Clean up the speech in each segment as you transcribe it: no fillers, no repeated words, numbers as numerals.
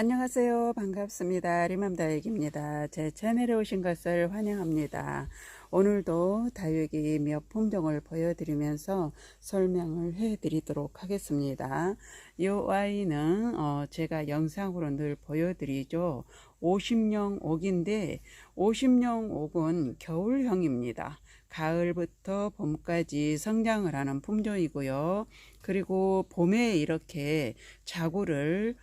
안녕하세요. 반갑습니다. 리맘다육입니다. 제 채널에 오신 것을 환영합니다. 오늘도 다육이 몇 품종을 보여드리면서 설명을 해드리도록 하겠습니다. 이 아이는 제가 영상으로 늘 보여드리죠. 50령 옥인데 50령 옥은 겨울형입니다. 가을부터 봄까지 성장을 하는 품종이고요. 그리고 봄에 이렇게 자구를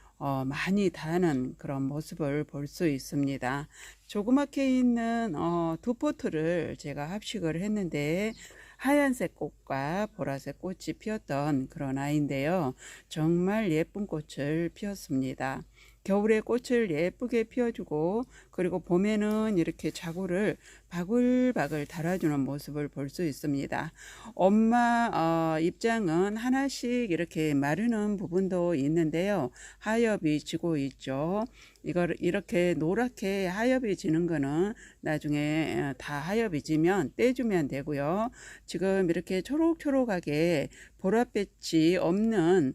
많이 다는 그런 모습을 볼 수 있습니다. 조그맣게 있는 두 포트를 제가 합식을 했는데 하얀색 꽃과 보라색 꽃이 피었던 그런 아이인데요. 정말 예쁜 꽃을 피웠습니다. 겨울에 꽃을 예쁘게 피워주고 그리고 봄에는 이렇게 자구를 바글바글 달아주는 모습을 볼 수 있습니다. 엄마 입장은 하나씩 이렇게 마르는 부분도 있는데요. 하엽이 지고 있죠. 이걸 이렇게 노랗게 하엽이 지는 거는 나중에 다 하엽이 지면 떼주면 되고요. 지금 이렇게 초록초록하게 보랏빛이 없는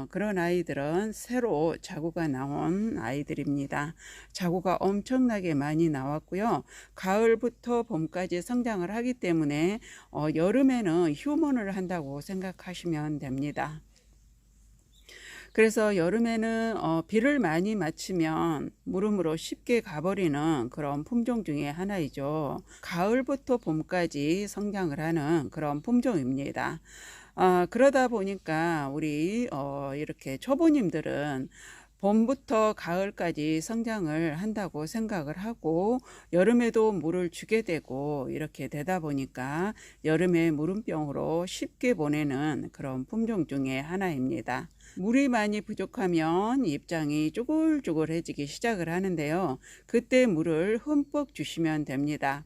그런 아이들은 새로 자구가 나온 아이들입니다. 자구가 엄청나게 많이 나왔고요. 가을부터 봄까지 성장을 하기 때문에 여름에는 휴먼을 한다고 생각하시면 됩니다. 그래서 여름에는 비를 많이 맞추면 무름으로 쉽게 가버리는 그런 품종 중에 하나이죠. 가을부터 봄까지 성장을 하는 그런 품종입니다. 그러다 보니까 우리 이렇게 초보님들은 봄부터 가을까지 성장을 한다고 생각을 하고 여름에도 물을 주게 되고 이렇게 되다 보니까 여름에 무름병으로 쉽게 보내는 그런 품종 중에 하나입니다. 물이 많이 부족하면 입장이 쭈글쭈글해지기 시작을 하는데요. 그때 물을 흠뻑 주시면 됩니다.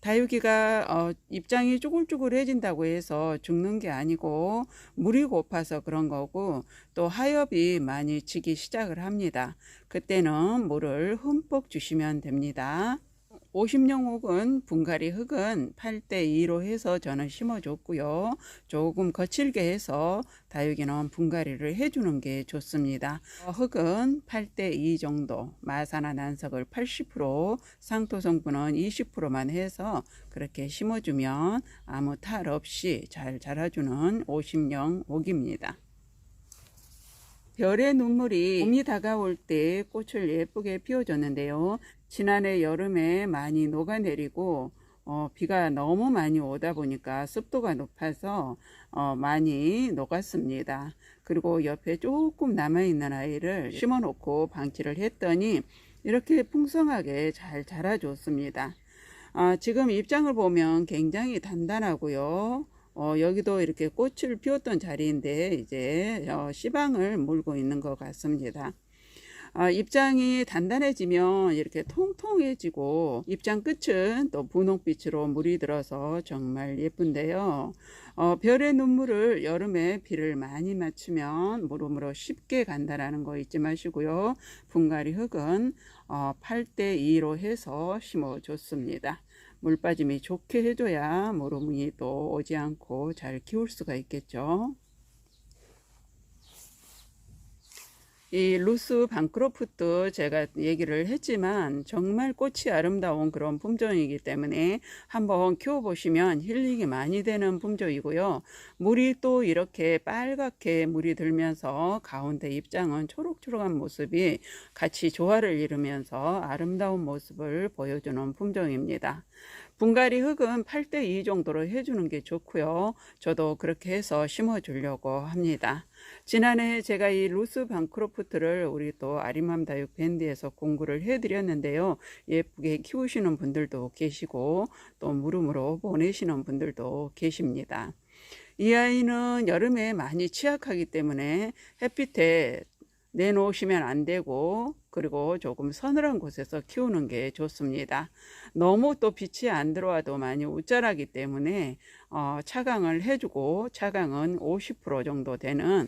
다육이가 입장이 쭈글쭈글해진다고 해서 죽는 게 아니고 물이 고파서 그런 거고 또 하엽이 많이 지기 시작을 합니다. 그때는 물을 흠뻑 주시면 됩니다. 50령 옥은 분갈이 흙은 8대2로 해서 저는 심어줬고요. 조금 거칠게 해서 다육이는 분갈이를 해주는 게 좋습니다. 흙은 8대2 정도, 마사나 난석을 80%, 상토 성분은 20%만 해서 그렇게 심어주면 아무 탈 없이 잘 자라주는 50령 옥입니다. 별의 눈물이 봄이 다가올 때 꽃을 예쁘게 피워줬는데요. 지난해 여름에 많이 녹아내리고 비가 너무 많이 오다 보니까 습도가 높아서 많이 녹았습니다. 그리고 옆에 조금 남아있는 아이를 심어 놓고 방치를 했더니 이렇게 풍성하게 잘 자라줬습니다. 지금 입장을 보면 굉장히 단단하고요. 여기도 이렇게 꽃을 피웠던 자리인데 이제 씨방을 물고 있는 것 같습니다. 입장이 단단해지면 이렇게 통통해지고 입장 끝은 또 분홍빛으로 물이 들어서 정말 예쁜데요. 별의 눈물을 여름에 비를 많이 맞추면 무름으로 쉽게 간다라는 거 잊지 마시고요. 분갈이 흙은 8대2로 해서 심어줬습니다. 물 빠짐이 좋게 해줘야 무름이 또 오지 않고 잘 키울 수가 있겠죠. 이 루스 방크로프트 제가 얘기를 했지만 정말 꽃이 아름다운 그런 품종이기 때문에 한번 키워보시면 힐링이 많이 되는 품종이고요. 물이 또 이렇게 빨갛게 물이 들면서 가운데 입장은 초록초록한 모습이 같이 조화를 이루면서 아름다운 모습을 보여주는 품종입니다. 분갈이 흙은 8대2 정도로 해주는 게 좋고요. 저도 그렇게 해서 심어 주려고 합니다. 지난해 제가 이 루스 방크로프트를 우리 또 아리맘 다육 밴드에서 공구를 해드렸는데요. 예쁘게 키우시는 분들도 계시고 또 무름으로 보내시는 분들도 계십니다. 이 아이는 여름에 많이 취약하기 때문에 햇빛에 내놓으시면 안 되고 그리고 조금 서늘한 곳에서 키우는 게 좋습니다. 너무 또 빛이 안 들어와도 많이 우짜라기 때문에 차광을 해주고 차광은 50% 정도 되는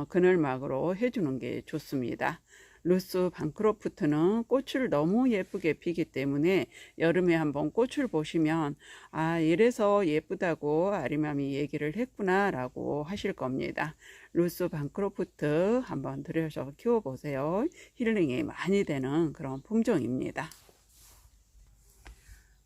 그늘막으로 해주는 게 좋습니다. 루스 방크로프트는 꽃을 너무 예쁘게 피기 때문에 여름에 한번 꽃을 보시면 아, 이래서 예쁘다고 아리맘이 얘기를 했구나 라고 하실 겁니다. 루스 방크로프트 한번 들여서 키워보세요. 힐링이 많이 되는 그런 품종입니다.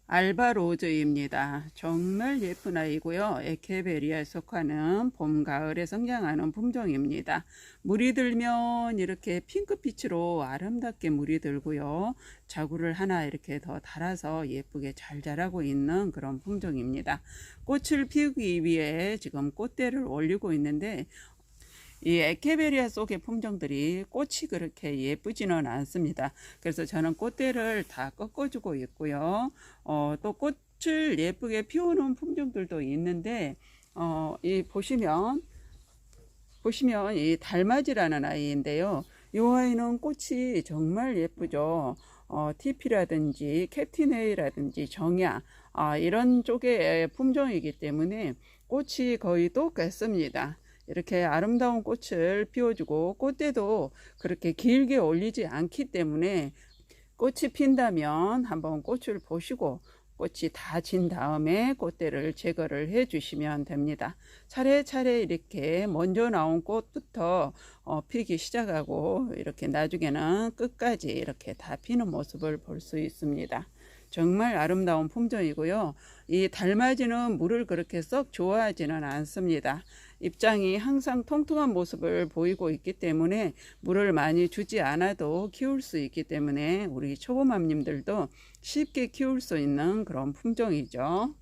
알바로즈입니다. 정말 예쁜 아이고요. 에케베리아에 속하는 봄, 가을에 성장하는 품종입니다. 물이 들면 이렇게 핑크빛으로 아름답게 물이 들고요. 자구를 하나 이렇게 더 달아서 예쁘게 잘 자라고 있는 그런 품종입니다. 꽃을 피우기 위해 지금 꽃대를 올리고 있는데 이 에케베리아 속의 품종들이 꽃이 그렇게 예쁘지는 않습니다. 그래서 저는 꽃대를 다 꺾어주고 있고요. 또 꽃을 예쁘게 피우는 품종들도 있는데 이 보시면 이 달맞이라는 아이인데요. 이 아이는 꽃이 정말 예쁘죠. TP라든지 캡틴에이라든지 정야 이런 쪽의 품종이기 때문에 꽃이 거의 똑같습니다. 이렇게 아름다운 꽃을 피워주고 꽃대도 그렇게 길게 올리지 않기 때문에 꽃이 핀다면 한번 꽃을 보시고 꽃이 다 진 다음에 꽃대를 제거를 해 주시면 됩니다. 차례차례 이렇게 먼저 나온 꽃부터 피기 시작하고 이렇게 나중에는 끝까지 이렇게 다 피는 모습을 볼 수 있습니다. 정말 아름다운 품종이고요. 이 달맞이는 물을 그렇게 썩 좋아하지는 않습니다. 입장이 항상 통통한 모습을 보이고 있기 때문에 물을 많이 주지 않아도 키울 수 있기 때문에 우리 초보맘님들도 쉽게 키울 수 있는 그런 품종이죠.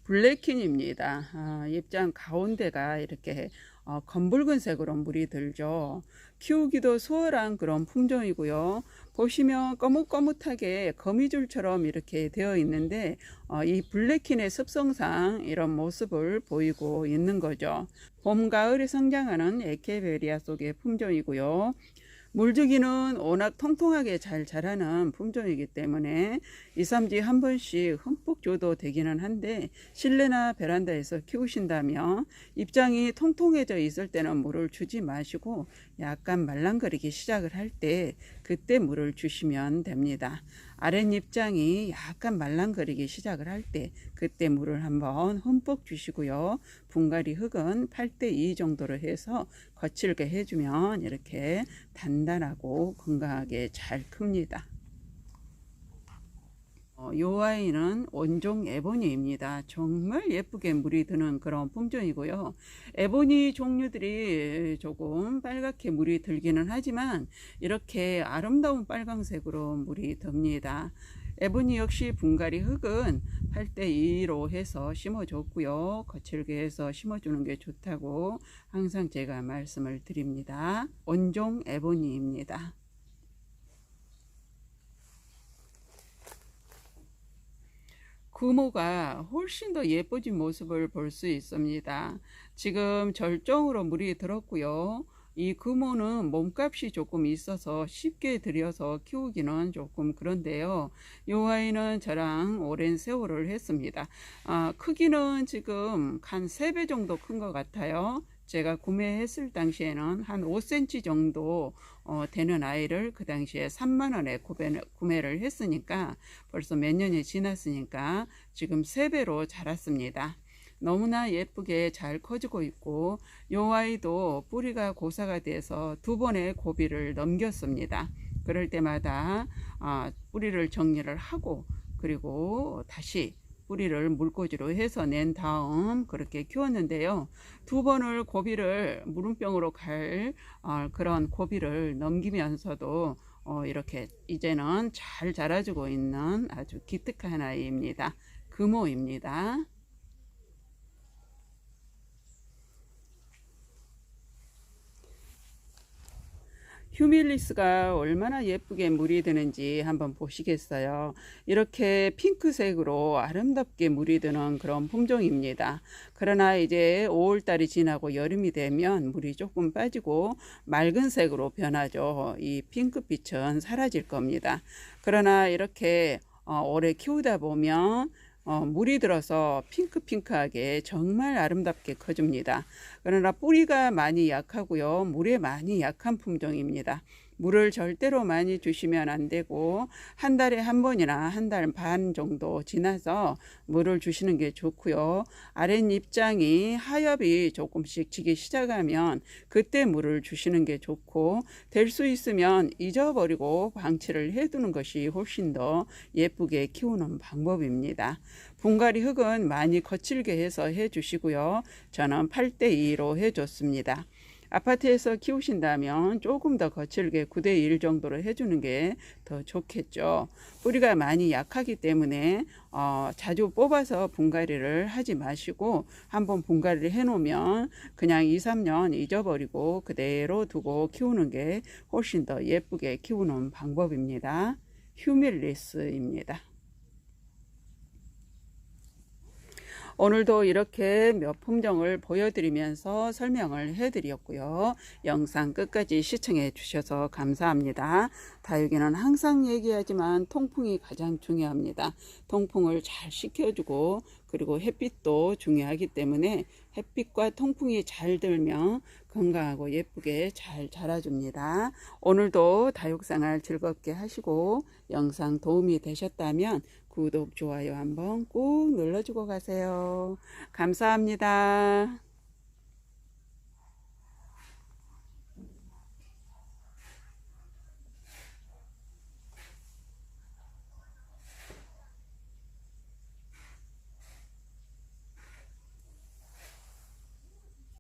블랙킨입니다. 입장 가운데가 이렇게 검붉은색으로 물이 들죠. 키우기도 수월한 그런 품종이고요. 보시면 거뭇거뭇하게 거미줄처럼 이렇게 되어 있는데 이 블랙킨의 습성상 이런 모습을 보이고 있는 거죠. 봄, 가을에 성장하는 에케베리아 속의 품종이고요. 물주기는 워낙 통통하게 잘 자라는 품종이기 때문에 2, 3주에 한 번씩 흠뻑 줘도 되기는 한데 실내나 베란다에서 키우신다면 입장이 통통해져 있을 때는 물을 주지 마시고 약간 말랑거리기 시작을 할 때 그때 물을 주시면 됩니다. 아랫입장이 약간 말랑거리기 시작을 할 때 그때 물을 한번 흠뻑 주시고요. 분갈이 흙은 8:2 정도로 해서 거칠게 해주면 이렇게 단단하고 건강하게 잘 큽니다. 이 아이는 원종 에보니입니다. 정말 예쁘게 물이 드는 그런 품종이고요. 에보니 종류들이 조금 빨갛게 물이 들기는 하지만 이렇게 아름다운 빨강색으로 물이 듭니다. 에보니 역시 분갈이 흙은 8:2로 해서 심어줬고요. 거칠게 해서 심어주는 게 좋다고 항상 제가 말씀을 드립니다. 원종 에보니입니다. 금호가 훨씬 더 예뻐진 모습을 볼 수 있습니다. 지금 절정으로 물이 들었고요. 이 금호는 몸값이 조금 있어서 쉽게 들여서 키우기는 조금 그런데요. 이 아이는 저랑 오랜 세월을 했습니다. 크기는 지금 한 3배 정도 큰 것 같아요. 제가 구매했을 당시에는 한 5cm 정도 되는 아이를 그 당시에 3만원에 구매를 했으니까 벌써 몇 년이 지났으니까 지금 3배로 자랐습니다. 너무나 예쁘게 잘 커지고 있고 이 아이도 뿌리가 고사가 돼서 2번의 고비를 넘겼습니다. 그럴 때마다 뿌리를 정리를 하고 그리고 다시 뿌리를 물꽂이로 해서 낸 다음 그렇게 키웠는데요. 2번을 고비를 물음병으로 갈 그런 고비를 넘기면서도 이렇게 이제는 잘 자라주고 있는 아주 기특한 아이입니다. 금호입니다. 휴밀리스가 얼마나 예쁘게 물이 드는지 한번 보시겠어요. 이렇게 핑크색으로 아름답게 물이 드는 그런 품종입니다. 그러나 이제 5월달이 지나고 여름이 되면 물이 조금 빠지고 맑은 색으로 변하죠. 이 핑크빛은 사라질 겁니다. 그러나 이렇게 오래 키우다 보면 물이 들어서 핑크핑크하게 정말 아름답게 커줍니다. 그러나 뿌리가 많이 약하고요. 물에 많이 약한 품종입니다. 물을 절대로 많이 주시면 안 되고 한 달에 한 번이나 한 달 반 정도 지나서 물을 주시는 게 좋고요. 아랫잎장이 하엽이 조금씩 지기 시작하면 그때 물을 주시는 게 좋고, 될 수 있으면 잊어버리고 방치를 해두는 것이 훨씬 더 예쁘게 키우는 방법입니다. 분갈이 흙은 많이 거칠게 해서 해주시고요. 저는 8대2로 해줬습니다. 아파트에서 키우신다면 조금 더 거칠게 9대1 정도로 해주는 게 더 좋겠죠. 뿌리가 많이 약하기 때문에 자주 뽑아서 분갈이를 하지 마시고, 한번 분갈이를 해놓으면 그냥 2, 3년 잊어버리고 그대로 두고 키우는 게 훨씬 더 예쁘게 키우는 방법입니다. 휴밀리스입니다. 오늘도 이렇게 몇 품종을 보여드리면서 설명을 해드렸고요. 영상 끝까지 시청해 주셔서 감사합니다. 다육이는 항상 얘기하지만 통풍이 가장 중요합니다. 통풍을 잘 시켜주고, 그리고 햇빛도 중요하기 때문에 햇빛과 통풍이 잘 들면 건강하고 예쁘게 잘 자라줍니다. 오늘도 다육생활 즐겁게 하시고 영상 도움이 되셨다면 구독, 좋아요 한번 꾹 눌러주고 가세요. 감사합니다.